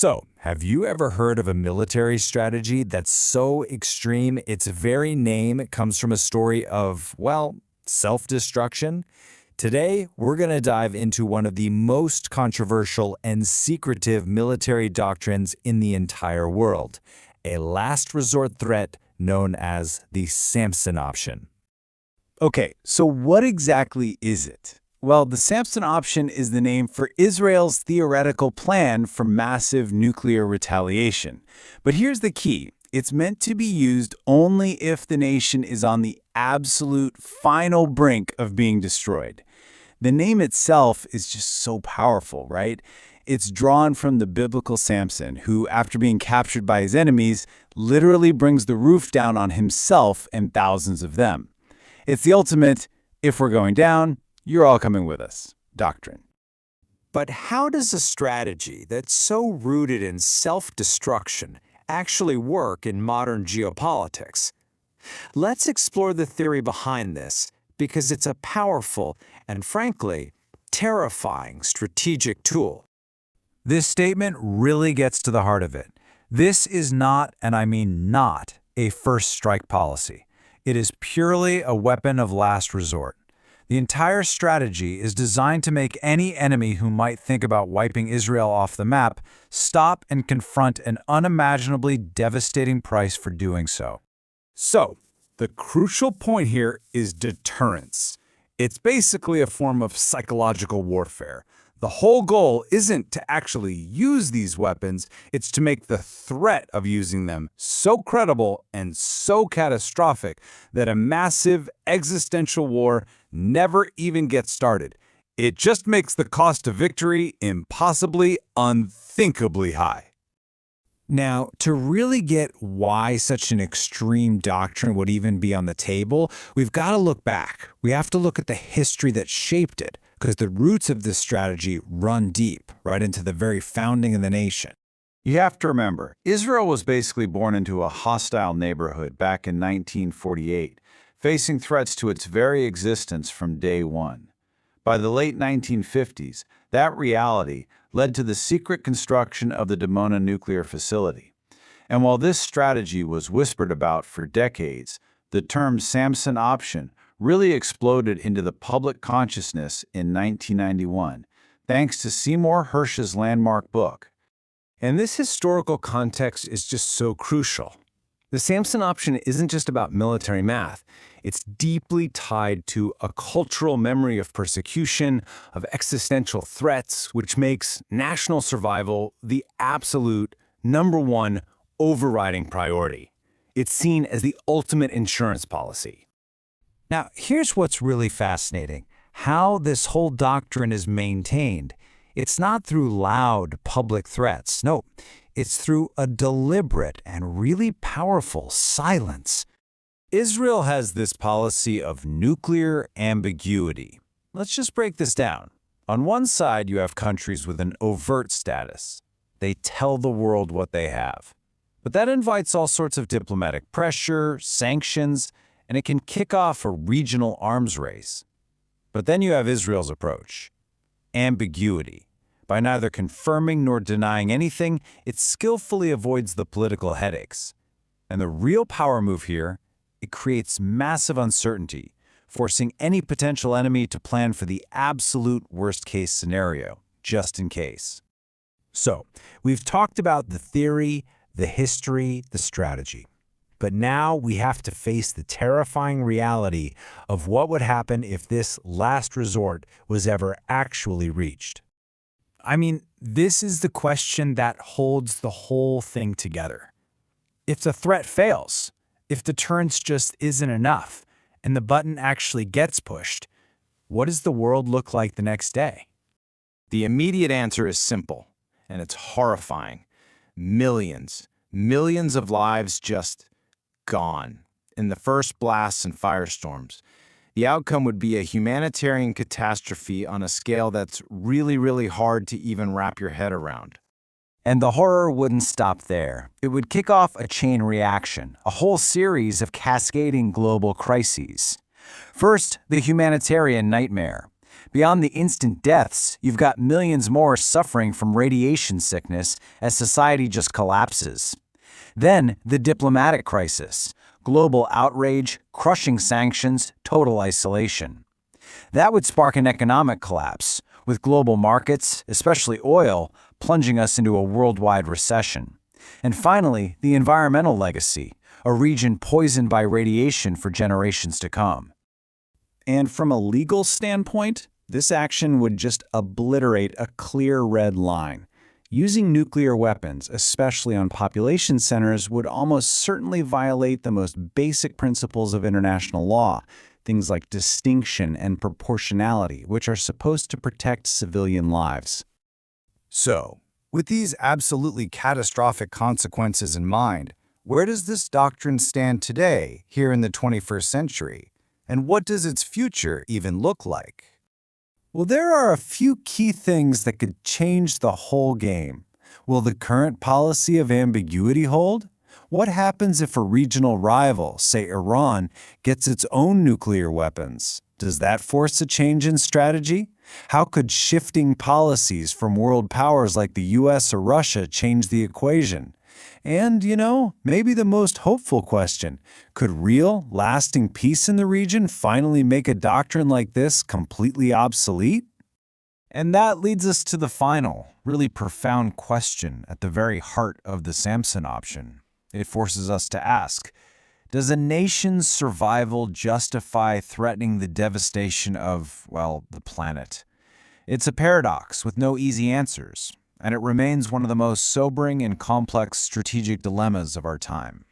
So, have you ever heard of a military strategy that's so extreme its very name comes from a story of, well, self-destruction? Today, we're going to dive into one of the most controversial and secretive military doctrines in the entire world, a last resort threat known as the Samson option. Okay, so what exactly is it? Well, the Samson option is the name for Israel's theoretical plan for massive nuclear retaliation. But here's the key. It's meant to be used only if the nation is on the absolute final brink of being destroyed. The name itself is just so powerful, right? It's drawn from the biblical Samson, who, after being captured by his enemies, literally brings the roof down on himself and thousands of them. It's the ultimate, if we're going down, you're all coming with us doctrine. But how does a strategy that's so rooted in self-destruction actually work in modern geopolitics? Let's explore the theory behind this, because it's a powerful and, frankly, terrifying strategic tool. This statement really gets to the heart of it. This is not, and I mean not, a first strike policy. It is purely a weapon of last resort. The entire strategy is designed to make any enemy who might think about wiping Israel off the map stop and confront an unimaginably devastating price for doing so. So, the crucial point here is deterrence. It's basically a form of psychological warfare. The whole goal isn't to actually use these weapons, it's to make the threat of using them so credible and so catastrophic that a massive existential war never even gets started. It just makes the cost of victory impossibly, unthinkably high. Now, to really get why such an extreme doctrine would even be on the table, we've got to look back. We have to look at the history that shaped it, because the roots of this strategy run deep, right into the very founding of the nation. You have to remember, Israel was basically born into a hostile neighborhood back in 1948, facing threats to its very existence from day one. By the late 1950s, that reality led to the secret construction of the Dimona nuclear facility. And while this strategy was whispered about for decades, the term Samson option really exploded into the public consciousness in 1991, thanks to Seymour Hersh's landmark book. And this historical context is just so crucial. The Samson option isn't just about military math. It's deeply tied to a cultural memory of persecution, of existential threats, which makes national survival the absolute #1 overriding priority. It's seen as the ultimate insurance policy. Now, here's what's really fascinating: how this whole doctrine is maintained. It's not through loud public threats. No, it's through a deliberate and really powerful silence. Israel has this policy of nuclear ambiguity. Let's just break this down. On one side, you have countries with an overt status. They tell the world what they have. But that invites all sorts of diplomatic pressure, sanctions, and it can kick off a regional arms race. But then you have Israel's approach. Ambiguity. By neither confirming nor denying anything, it skillfully avoids the political headaches. And the real power move here, it creates massive uncertainty, forcing any potential enemy to plan for the absolute worst-case scenario, just in case. So, we've talked about the theory, the history, the strategy. But now we have to face the terrifying reality of what would happen if this last resort was ever actually reached. I mean, this is the question that holds the whole thing together. If the threat fails, if deterrence just isn't enough, and the button actually gets pushed, what does the world look like the next day? The immediate answer is simple, and it's horrifying. Millions of lives just gone in the first blasts and firestorms. The outcome would be a humanitarian catastrophe on a scale that's really hard to even wrap your head around. And the horror wouldn't stop there. It would kick off a chain reaction, a whole series of cascading global crises. First, the humanitarian nightmare. Beyond the instant deaths, you've got millions more suffering from radiation sickness as society just collapses. Then, the diplomatic crisis. Global outrage, crushing sanctions, total isolation. That would spark an economic collapse, with global markets, especially oil, plunging us into a worldwide recession. And finally, the environmental legacy, a region poisoned by radiation for generations to come. And from a legal standpoint, this action would just obliterate a clear red line. Using nuclear weapons, especially on population centers, would almost certainly violate the most basic principles of international law, things like distinction and proportionality, which are supposed to protect civilian lives. So, with these absolutely catastrophic consequences in mind, where does this doctrine stand today, here in the 21st century? And what does its future even look like? Well, there are a few key things that could change the whole game. Will the current policy of ambiguity hold? What happens if a regional rival, say Iran, gets its own nuclear weapons? Does that force a change in strategy? How could shifting policies from world powers like the US or Russia change the equation? And, maybe the most hopeful question, could real, lasting peace in the region finally make a doctrine like this completely obsolete? And that leads us to the final, really profound question at the very heart of the Samson option. It forces us to ask, does a nation's survival justify threatening the devastation of, the planet? It's a paradox with no easy answers, and it remains one of the most sobering and complex strategic dilemmas of our time.